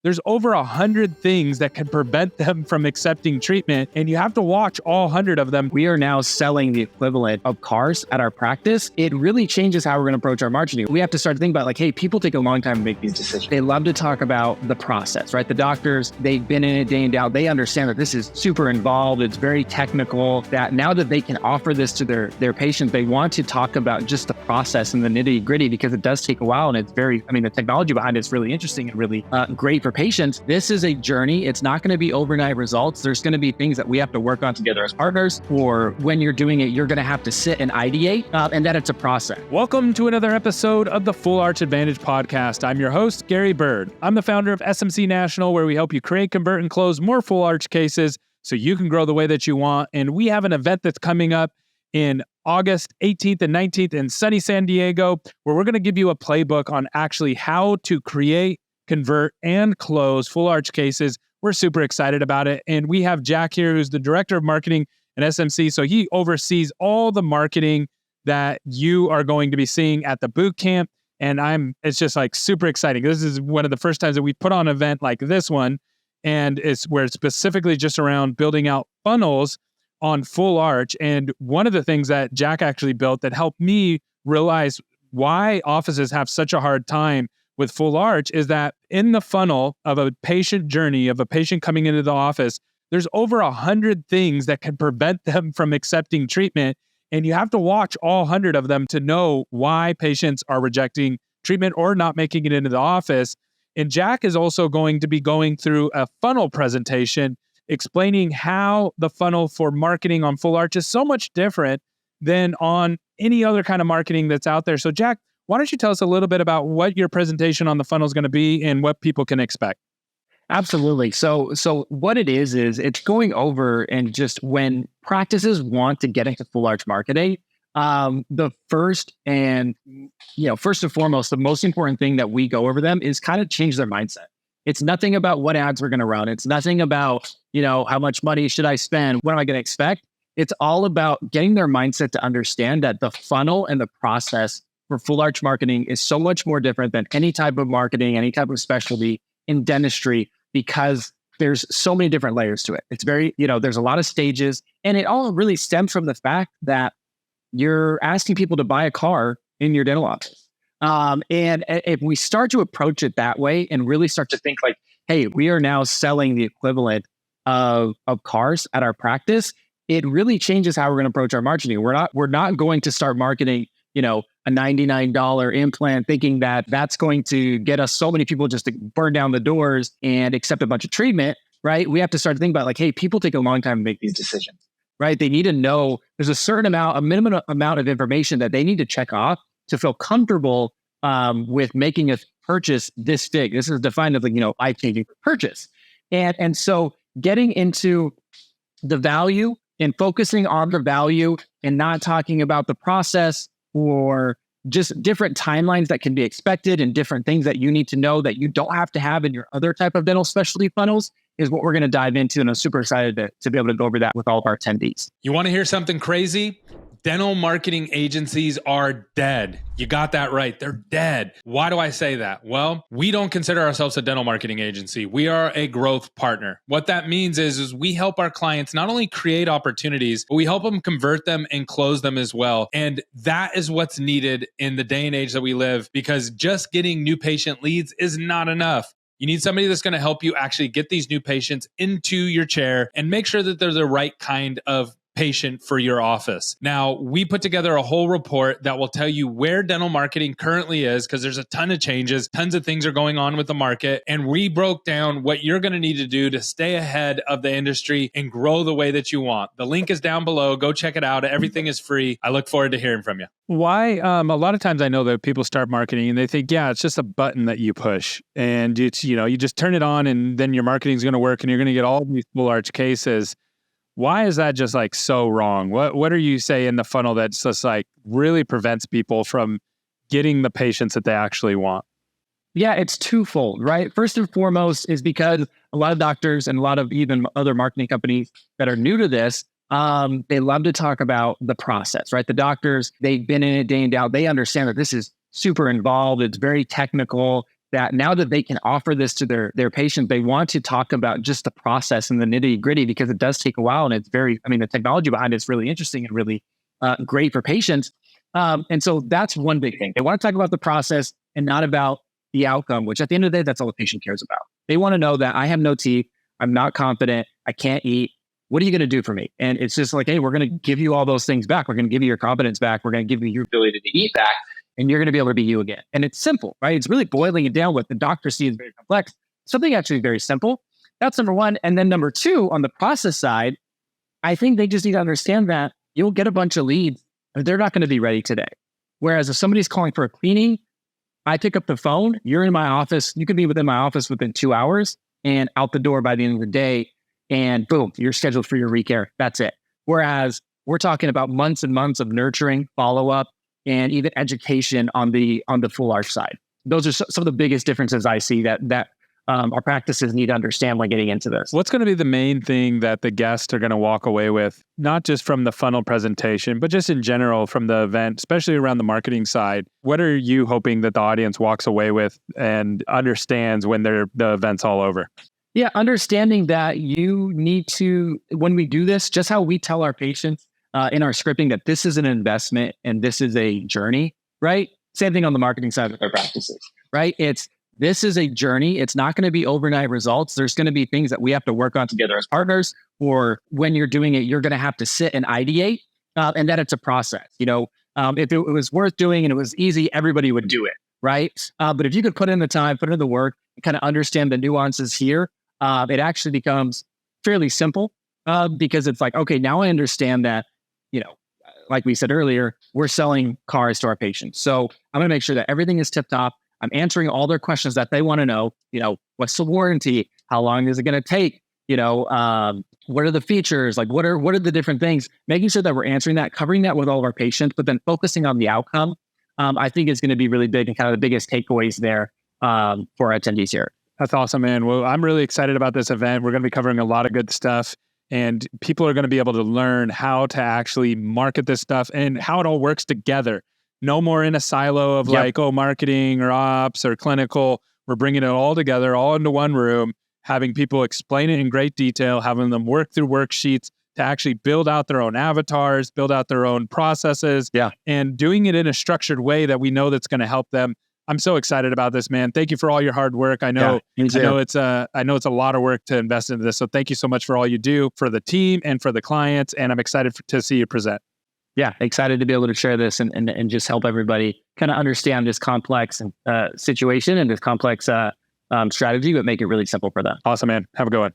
there's over 100 things that can prevent them from accepting treatment, and you have to watch all 100 of them. We are now selling the equivalent of cars at our practice. It really changes how we're going to approach our marketing. We have to start to think about like, hey, people take a long time to make these decisions. They love to talk about the process, right? The doctors, they've been in it day in, day out. They understand that this is super involved. It's very technical, that now that they can offer this to their patients, they want to talk about just the process and the nitty gritty, because it does take a while. And it's the technology behind it is really interesting and really great for patients. This is a journey. It's not going to be overnight results. There's going to be things that we have to work on together as partners, or when you're doing it, you're going to have to sit and ideate, and that it's a process. Welcome to another episode of the Full Arch Advantage podcast. I'm your host, Gary Bird. I'm the founder of SMC National, where we help you create, convert, and close more full arch cases so you can grow the way that you want. And we have an event that's coming up in August 18th and 19th in sunny San Diego, where we're going to give you a playbook on actually how to create, convert, and close full arch cases. We're super excited about it. And we have Jack here, who's the director of marketing at SMC. So he oversees all the marketing that you are going to be seeing at the boot camp. And it's just like super exciting. This is one of the first times that we put on an event like this one. And it's where it's specifically just around building out funnels on full arch. And one of the things that Jack actually built that helped me realize why offices have such a hard time with full arch is that in the funnel of a patient journey, of a patient coming into the office, there's over 100 things that can prevent them from accepting treatment. And you have to watch all 100 of them to know why patients are rejecting treatment or not making it into the office. And Jack is also going to be going through a funnel presentation explaining how the funnel for marketing on full arch is so much different than on any other kind of marketing that's out there. So Jack, why don't you tell us a little bit about what your presentation on the funnel is going to be and what people can expect? Absolutely. So what it is it's going over, and just when practices want to get into full arch marketing, the first and foremost, the most important thing that we go over them is kind of change their mindset. It's nothing about what ads we're going to run. It's nothing about, how much money should I spend? What am I going to expect? It's all about getting their mindset to understand that the funnel and the process for full arch marketing is so much more different than any type of marketing, any type of specialty in dentistry, because there's so many different layers to it. It's very, there's a lot of stages, and it all really stems from the fact that you're asking people to buy a car in your dental office. And if we start to approach it that way and really start to think like, hey, we are now selling the equivalent of cars at our practice, it really changes how we're going to approach our marketing. We're not going to start marketing, a $99 implant, thinking that that's going to get us so many people just to burn down the doors and accept a bunch of treatment, right? We have to start to think about like, hey, people take a long time to make these decisions, right? They need to know there's a minimum amount of information that they need to check off to feel comfortable with making a purchase this big. This is defined as life-changing purchase. And so getting into the value and focusing on the value and not talking about the process or just different timelines that can be expected and different things that you need to know that you don't have to have in your other type of dental specialty funnels is what we're going to dive into. And I'm super excited to be able to go over that with all of our attendees. You want to hear something crazy? Dental marketing agencies are dead. You got that right. They're dead. Why do I say that? Well, we don't consider ourselves a dental marketing agency. We are a growth partner. What that means is we help our clients not only create opportunities, but we help them convert them and close them as well. And that is what's needed in the day and age that we live, because just getting new patient leads is not enough. You need somebody that's going to help you actually get these new patients into your chair and make sure that they're the right kind of patient for your office. Now, we put together a whole report that will tell you where dental marketing currently is, because there's a ton of changes, tons of things are going on with the market. And we broke down what you're going to need to do to stay ahead of the industry and grow the way that you want. The link is down below. Go check it out. Everything is free. I look forward to hearing from you. Why? A lot of times I know that people start marketing and they think, yeah, it's just a button that you push and it's, you just turn it on and then your marketing is going to work and you're going to get all these full arch cases. Why is that just like so wrong? What are you saying in the funnel that's just like really prevents people from getting the patients that they actually want? Yeah, it's twofold, right? First and foremost is because a lot of doctors and a lot of even other marketing companies that are new to this, they love to talk about the process, right? The doctors, they've been in it day in, day out. They understand that this is super involved. It's very technical. that now that they can offer this to their patient, they want to talk about just the process and the nitty gritty, because it does take a while. And it's the technology behind it is really interesting and really great for patients. And so that's one big thing. They want to talk about the process and not about the outcome, which at the end of the day, that's all the patient cares about. They want to know that I have no teeth, I'm not confident, I can't eat. What are you going to do for me? And it's just like, hey, we're going to give you all those things back. We're going to give you your confidence back. We're going to give you your ability to eat back. And you're going to be able to be you again. And it's simple, right? It's really boiling it down. What the doctor sees is very complex. Something actually very simple. That's number one. And then number two, on the process side, I think they just need to understand that you'll get a bunch of leads, but they're not going to be ready today. Whereas if somebody's calling for a cleaning, I pick up the phone, you're in my office, you can be within my office within 2 hours and out the door by the end of the day. And boom, you're scheduled for your recare. That's it. Whereas we're talking about months and months of nurturing, follow-up, and even education on the full arch side. Those are some of the biggest differences I see that our practices need to understand when getting into this. What's going to be the main thing that the guests are going to walk away with, not just from the funnel presentation, but just in general from the event, especially around the marketing side? What are you hoping that the audience walks away with and understands when the event's all over? Yeah, understanding that you need to, when we do this, just how we tell our patients in our scripting that this is an investment and this is a journey, right? Same thing on the marketing side with our practices, right? This is a journey. It's not going to be overnight results. There's going to be things that we have to work on together as partners, or when you're doing it, you're going to have to sit and ideate, and that it's a process. If it was worth doing and it was easy, everybody would do it, right? But if you could put in the time, put in the work, and kind of understand the nuances here, it actually becomes fairly simple because it's like, okay, now I understand that, like we said earlier, we're selling cars to our patients. So I'm going to make sure that everything is tip top. I'm answering all their questions that they want to know. What's the warranty? How long is it going to take? What are the features? Like, what are the different things? Making sure that we're answering that, covering that with all of our patients, but then focusing on the outcome, I think is going to be really big and kind of the biggest takeaways there for our attendees here. That's awesome, man. Well, I'm really excited about this event. We're going to be covering a lot of good stuff, and people are going to be able to learn how to actually market this stuff and how it all works together. No more in a silo of marketing or ops or clinical. We're bringing it all together, all into one room, having people explain it in great detail, having them work through worksheets to actually build out their own avatars, build out their own processes, and doing it in a structured way that we know that's going to help them. I'm so excited about this, man. Thank you for all your hard work. I know it's a lot of work to invest into this. So thank you so much for all you do for the team and for the clients. And I'm excited to see you present. Yeah, excited to be able to share this and just help everybody kind of understand this complex situation and this complex strategy, but make it really simple for them. Awesome, man. Have a good one.